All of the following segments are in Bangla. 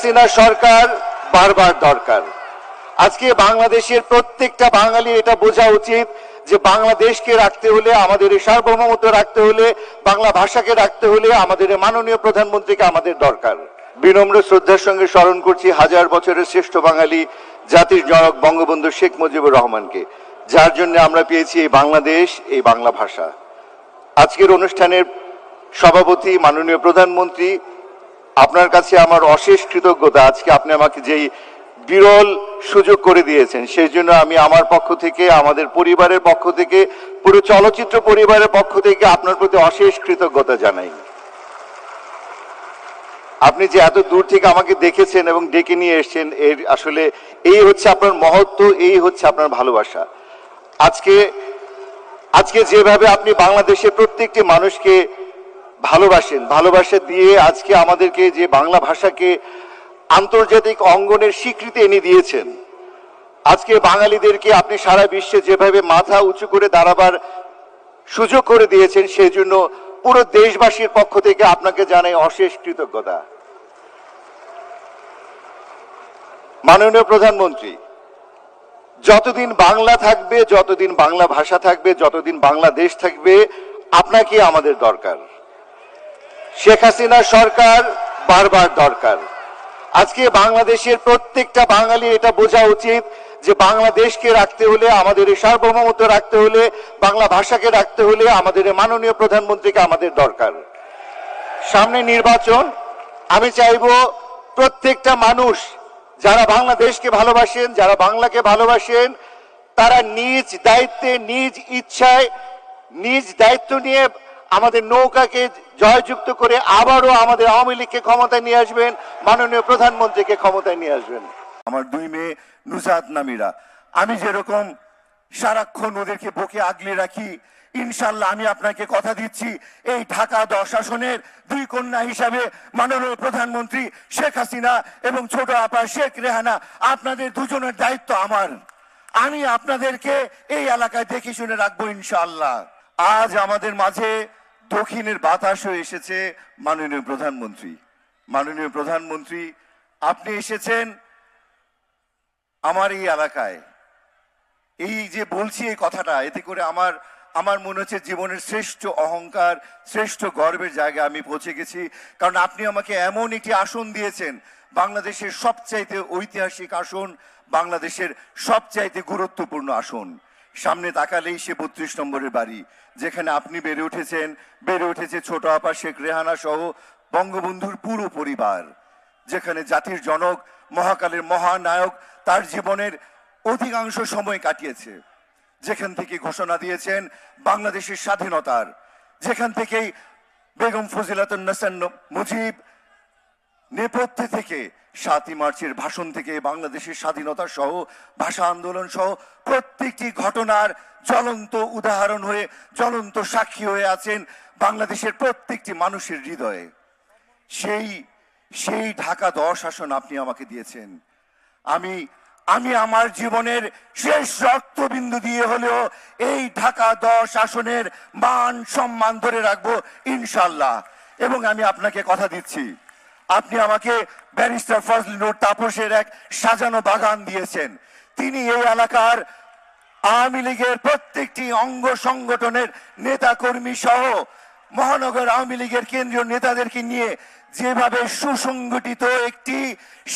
হাসিনা সরকার বারবার দরকার। আজকে বাংলাদেশের প্রত্যেকটা বাঙালি এটা বোঝা উচিত যে বাংলাদেশকে রাখতে হলে, আমাদের সার্বভৌমত্ব রাখতে হলে, বাংলা ভাষাকে রাখতে হলে আমাদের মাননীয় প্রধানমন্ত্রীকে আমাদের দরকার। বিনম্র শ্রদ্ধার সঙ্গে স্মরণ করছি হাজার বছরের শ্রেষ্ঠ বাঙালি জাতির জনক বঙ্গবন্ধু শেখ মুজিবুর রহমানকে, যার জন্য আমরা পেয়েছি এই বাংলাদেশ, এই বাংলা ভাষা। আজকের অনুষ্ঠানের সভাপতি মাননীয় প্রধানমন্ত্রী, আপনার কাছে আমার অশেষ কৃতজ্ঞতা। আজকে আপনি আমাকে যেই বিরল সুযোগ করে দিয়েছেন, সেই জন্য আমি আমার পক্ষ থেকে, আমাদের পরিবারের পক্ষ থেকে, পুরো চলচ্চিত্র পরিবারের পক্ষ থেকে আপনার প্রতি অশেষ কৃতজ্ঞতা জানাই। আপনি যে এত দূর থেকে আমাকে দেখেছেন এবং ডেকে নিয়ে এসেছেন, এর আসলে এই হচ্ছে আপনার মহত্ব, এই হচ্ছে আপনার ভালোবাসা। আজকে যেভাবে আপনি বাংলাদেশের প্রত্যেকটি মানুষকে ভালোবাসা দিয়ে আজকে আমাদেরকে যে বাংলা ভাষাকে আন্তর্জাতিক অঙ্গনের স্বীকৃতি এনে দিয়েছেন, আজকে বাঙালিদেরকে আপনি সারা বিশ্বে যেভাবে মাথা উঁচু করে দাঁড়াবার সুযোগ করে দিয়েছেন, সেই জন্য পুরো দেশবাসীর পক্ষ থেকে আপনাকে জানাই অশেষ কৃতজ্ঞতা। মাননীয় প্রধানমন্ত্রী, যতদিন বাংলা থাকবে, যতদিন বাংলা ভাষা থাকবে, যতদিন বাংলাদেশ থাকবে, আপনাকে আমাদের দরকার। শেখ হাসিনা সরকার বারবার দরকার। আজকে বাংলাদেশের প্রত্যেকটা বাঙালি এটা বোঝা উচিত যে বাংলাদেশকে রাখতে হলে, আমাদের সার্বভৌমত্ব রাখতে হলে, বাংলা ভাষাকে রাখতে হলে আমাদের মাননীয় প্রধানমন্ত্রীকে আমাদের দরকার। সামনে নির্বাচন, আমি চাইব প্রত্যেকটা মানুষ যারা বাংলাদেশকে ভালোবাসেন, যারা বাংলাকে ভালোবাসেন, তারা নিজ দায়িত্বে, নিজ ইচ্ছায়, নিজ দায়িত্ব নিয়ে আমাদের নৌকাকে জয়যুক্ত করে আবারও আমাদের আওয়ামী লীগকে ক্ষমতায় নিয়ে আসবেন, মাননীয় প্রধানমন্ত্রীকে ক্ষমতায় নিয়ে আসবেন। আমার দুই মেয়ে নুজাত নামিরা, আমি যেরকম সারাক্ষণ ওদেরকে বুকে আগলে রাখি, ইনশাল্লাহ আমি আপনাকে কথা দিচ্ছি, এই ঢাকা 10 আসনের দুই কন্যা হিসাবে মাননীয় প্রধানমন্ত্রী শেখ হাসিনা এবং ছোট আপা শেখ রেহানা, আপনাদের দুজনের দায়িত্ব আমার। আমি আপনাদেরকে এই এলাকায় দেখে শুনে রাখবো ইনশাআল্লাহ। আজ আমাদের মাঝে দক্ষিণের বাতাস হয়ে এসেছে মাননীয় প্রধানমন্ত্রী। মাননীয় প্রধানমন্ত্রী, আপনি এসেছেন আমার এই এলাকায়। এই যে বলছি এই কথাটা, এতে করে আমার মনে হচ্ছে জীবনের শ্রেষ্ঠ অহংকার, শ্রেষ্ঠ গর্বের জায়গায় আমি পৌঁছে গেছি। কারণ আপনি আমাকে এমন একটি আসন দিয়েছেন, বাংলাদেশের সবচাইতে ঐতিহাসিক আসন, বাংলাদেশের সবচাইতে গুরুত্বপূর্ণ আসন। সামনে তাকালেই সে 32 নম্বরের বাড়ি, যেখানে আপনি বেড়ে উঠেছে ছোট আপা শেখ রেহানা সহ বঙ্গবন্ধুর পুরো পরিবার, যেখানে জাতির জনক, মহাকালের মহানায়ক তার জীবনের অধিকাংশ সময় কাটিয়েছে, যেখান থেকে ঘোষণা দিয়েছেন বাংলাদেশের স্বাধীনতার, যেখান থেকেই বেগম ফজিলাতুন্নেসা মুজিব নেপথ্যে থেকে 7ই মার্চের ভাষণ থেকে বাংলাদেশের স্বাধীনতা সহ ভাষা আন্দোলন সহ প্রত্যেকটি ঘটনার জ্বলন্ত উদাহরণ হয়ে, জ্বলন্ত সাক্ষী হয়ে আছেন বাংলাদেশের প্রত্যেকটি মানুষের হৃদয়ে। সেই ঢাকা 10 আসন আপনি আমাকে দিয়েছেন। আমি আমার জীবনের শেষ রক্তবিন্দু দিয়ে হলেও এই ঢাকা 10 আসনের মান সম্মান ধরে রাখবো ইনশাল্লাহ। এবং আমি আপনাকে কথা দিচ্ছি, আপনি আমাকে ব্যারিস্টার ফজলে নূর তাপসের এক সাজানো বাগান দিয়েছেন। তিনি এই এলাকার আওয়ামী লীগের প্রত্যেকটি অঙ্গ সংগঠনের নেতা কর্মী সহ মহানগর আওয়ামী লীগের কেন্দ্রীয় নেতাদেরকে নিয়ে যেভাবে সুসংগঠিত একটি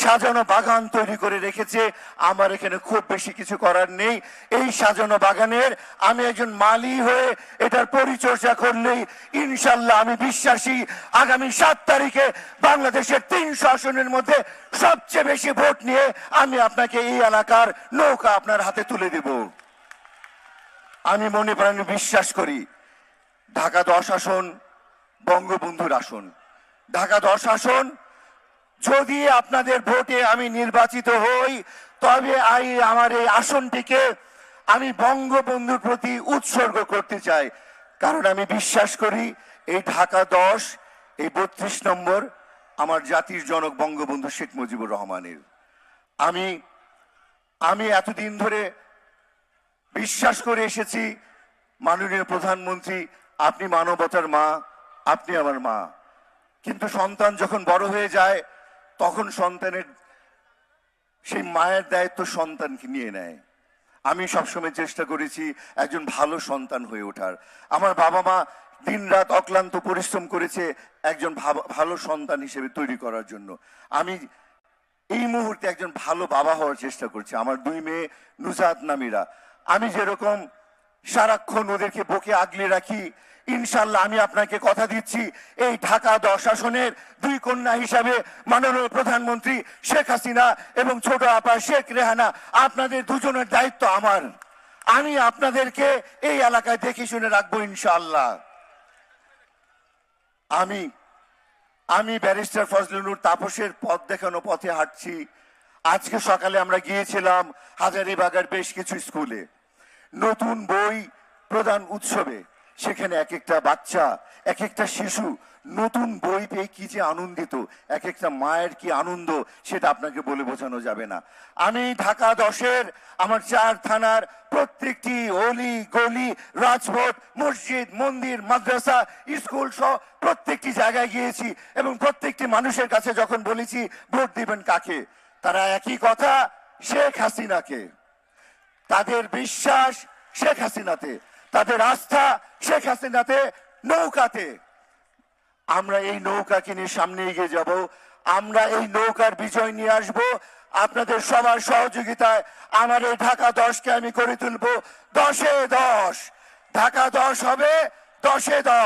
সাজানো বাগান তৈরি করে রেখেছে, আমার এখানে খুব বেশি কিছু করার নেই। এই সাজানো বাগানের আমি একজন মালি হয়ে এটার পরিচর্যা করলেই ইনশাল্লাহ আমি বিশ্বাসী আগামী 7 তারিখে বাংলাদেশের 300 আসনের মধ্যে সবচেয়ে বেশি ভোট নিয়ে আমি আপনাকে এই এলাকার নৌকা আপনার হাতে তুলে দেব। আমি মনে প্রাণে বিশ্বাস করি ঢাকা 10 আসন বঙ্গবন্ধুর আসন। ঢাকা 10 আসন যদি আপনাদের ভোটে আমি নির্বাচিত হই, তবে আমার এই আসনটিকে আমি বঙ্গবন্ধুর প্রতি উৎসর্গ করতে চাই। কারণ আমি বিশ্বাস করি এই ঢাকা 10, এই 32 নম্বর আমার জাতির জনক বঙ্গবন্ধু শেখ মুজিবুর রহমানের। আমি এতদিন ধরে বিশ্বাস করে এসেছি মাননীয় প্রধানমন্ত্রী, আপনি মানবতার মা, আপনি আমার মা। কিন্তু সন্তান যখন বড় হয়ে যায়, তখন সন্তানের সেই মায়ের দায়িত্ব সন্তানকে নিয়ে নেয়। আমি সবসময় চেষ্টা করেছি একজন ভালো সন্তান হয়ে ওঠার। আমার বাবা মা দিনরাত অক্লান্ত পরিশ্রম করেছে একজন ভালো সন্তান হিসেবে তৈরি করার জন্য। আমি এই মুহূর্তে একজন ভালো বাবা হওয়ার চেষ্টা করছি। আমার 2 মেয়ে নুজাত নামিরা, আমি যেরকম সারাক্ষণ ওদেরকে বুকে আগলে রাখি, ইনশাল্লাহ আমি আপনাকে কথা দিচ্ছি এই ঢাকা 10 আসনের 2 কন্যা হিসাবে মাননীয় প্রধানমন্ত্রী শেখ হাসিনা এবং ছোট আপা শেখ রেহানা, আপনাদের দুজনের দায়িত্ব আমার। আমি আপনাদেরকে এই এলাকায় দেখে শুনে রাখবো ইনশাআল্লাহ। আমি ব্যারিস্টার ফজলুল তাপসের পথ দেখানো পথে হাঁটছি। আজকে সকালে আমরা গিয়েছিলাম হাজারীবাগের বেশ কিছু স্কুলে নতুন বই প্রদান উৎসবে। সেখানে এক একটা বাচ্চা, এক একটা শিশু নতুন বই পেয়ে কি যে আনন্দিত, এক একটা মায়ের কি আনন্দ, সেটা আপনাকে বলে বোঝানো যাবে না। আমি ঢাকা 10-এর আমার 4 থানার প্রত্যেকটি অলি গলি, রাজপথ, মসজিদ, মন্দির, মাদ্রাসা, স্কুল সহ প্রত্যেকটি জায়গায় গিয়েছি এবং প্রত্যেকটি মানুষের কাছে যখন বলেছি ভোট দিবেন কাকে, তারা একই কথা, শেখ হাসিনাকে। তাদের বিশ্বাস শেখ হাসিনাতে, তাদের আস্থা শেখ হাসিনাতে, নৌকাতে। আমরা এই নৌকাকে নিয়ে সামনে এগিয়ে যাব। আমরা এই নৌকার বিজয় নিয়ে আসব। আপনাদের সবার সহযোগিতায় আমার এই ঢাকা 10কে আমি করে তুলবো 10-এ 10। ঢাকা 10 হবে 10-এ 10।